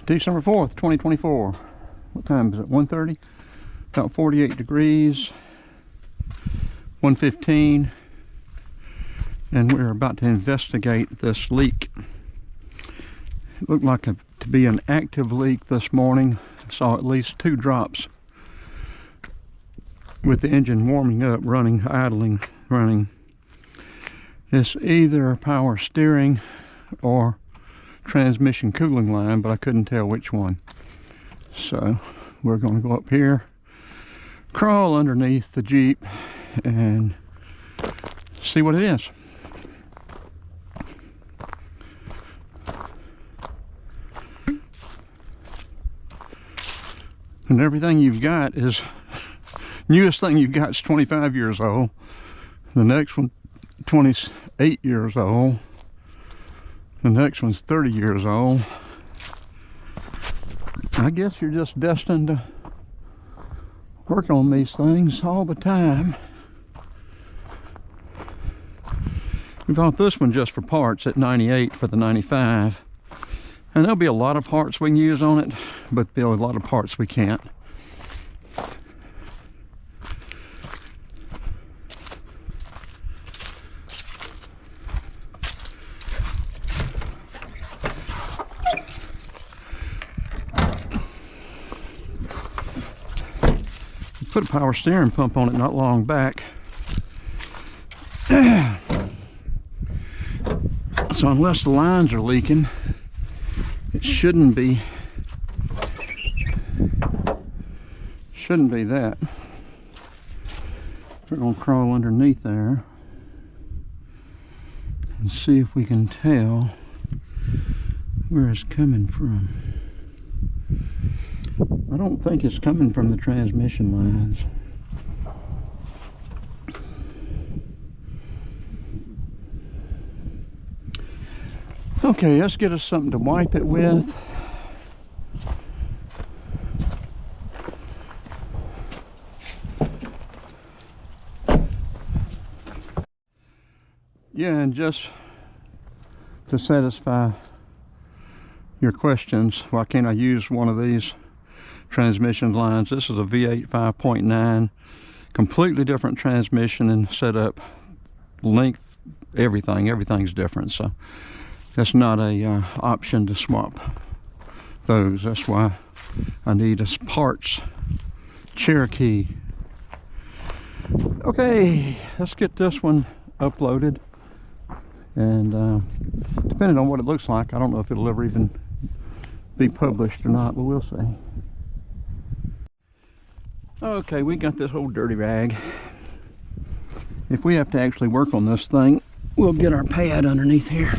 December 4th, 2024. What time is it? 1:30? About 48 degrees. 1:15. And we're about to investigate this leak. It looked like to be an active leak this morning. I saw at least 2 drops with the engine warming up, running, idling, running. It's either power steering or transmission cooling line, but I couldn't tell which one. So we're going to go up here, crawl underneath the Jeep, and see what it is. And everything you've got is, newest thing you've got is 25 years old. The next one, 28 years old. The next one's 30 years old. I guess you're just destined to work on these things all the time. We bought this one just for parts at 98 for the 95. And there'll be a lot of parts we can use on it, but there'll be a lot of parts we can't. Put a power steering pump on it not long back. So unless the lines are leaking, it shouldn't be that. We're going to crawl underneath there and see if we can tell where it's coming from. I don't think it's coming from the transmission lines. Okay, let's get us something to wipe it with. Yeah, and just to satisfy your questions, why can't I use one of these transmission lines? This is a V8 5.9, completely different transmission and setup, length, everything's different. So that's not a option to swap those. That's why I need a parts Cherokee. Okay, let's get this one uploaded, and depending on what it looks like, I don't know if it'll ever even be published or not, but we'll see. Okay, we got this old dirty rag. If we have to actually work on this thing, we'll get our pad underneath here.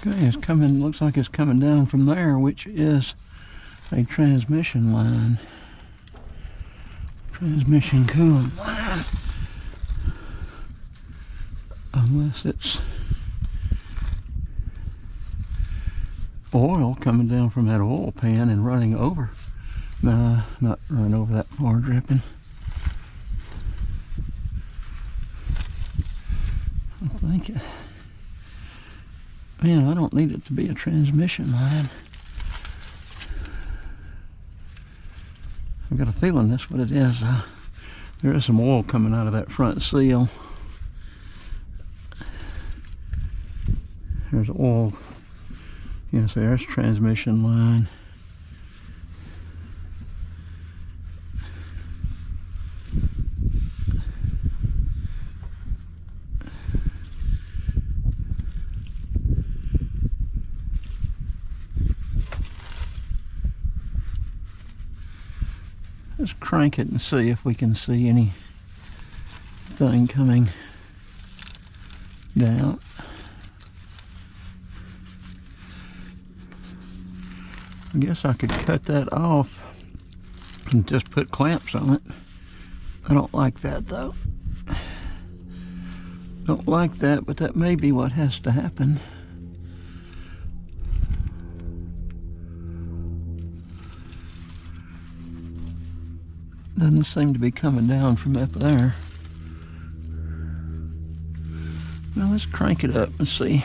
Okay, it's coming, looks like it's coming down from there, which is a transmission line. Transmission coolant line. Unless it's oil coming down from that oil pan and running over. Nah, not running over that far, dripping. I think it, man, I don't need it to be a transmission line. I've got a feeling that's what it is. There is some oil coming out of that front seal. There's oil. Yes, there's transmission line. Let's crank it and see if we can see anything coming down. I guess I could cut that off and just put clamps on it. I don't like that though. Don't like that, but that may be what has to happen. Doesn't seem to be coming down from up there. Now let's crank it up and see.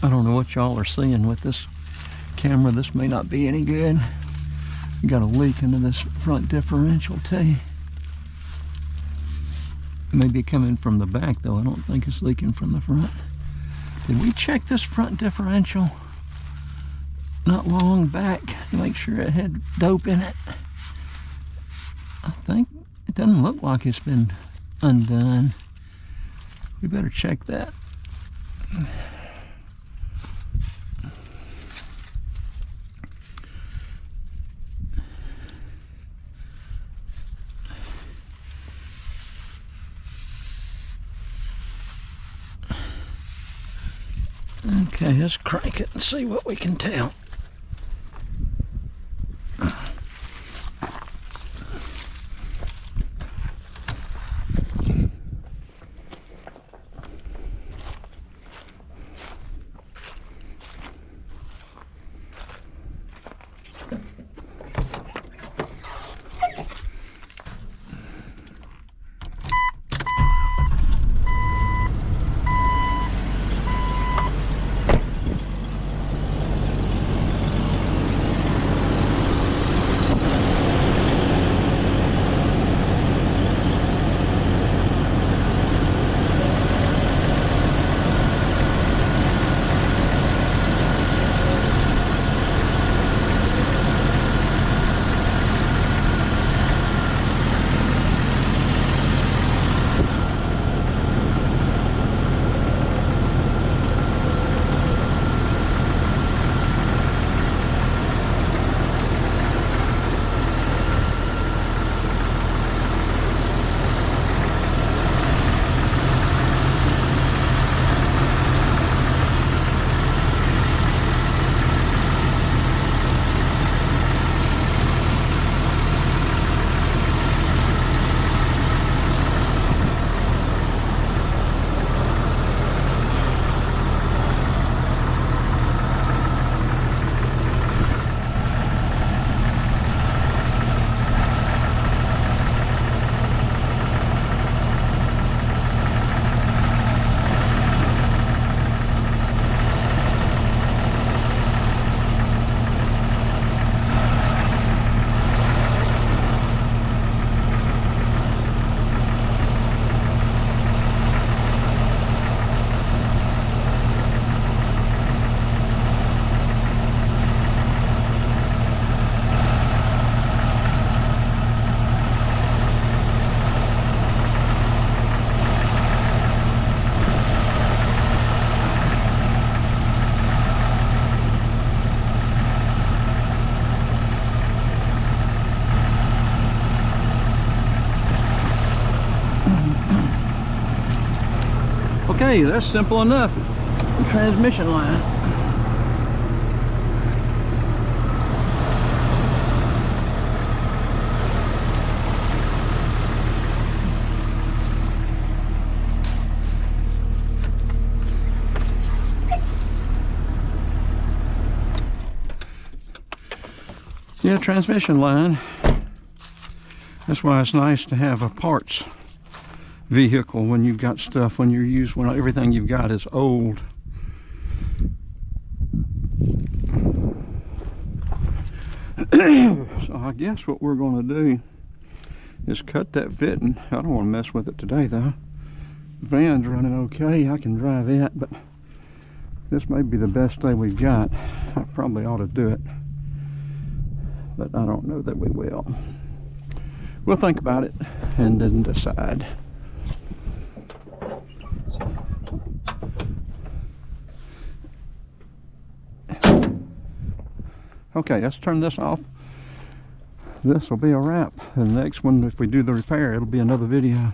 I don't know what y'all are seeing with this camera. This may not be any good. Got a leak into this front differential too. It may be coming from the back though. I don't think it's leaking from the front. Did we check this front differential not long back to make sure it had dope in it? I think it doesn't look like it's been undone. We better check that. Okay, let's crank it and see what we can tell. Okay, that's simple enough. The transmission line. Yeah, transmission line. That's why it's nice to have a parts vehicle when you've got stuff, when everything you've got is old. So I guess what we're going to do is cut that fitting. I don't want to mess with it today though. The van's running okay, I can drive it, but this may be the best day we've got. I probably ought to do it, but I don't know that we will. We'll think about it and then decide. Okay, let's turn this off. This will be a wrap. The next one, if we do the repair, it'll be another video.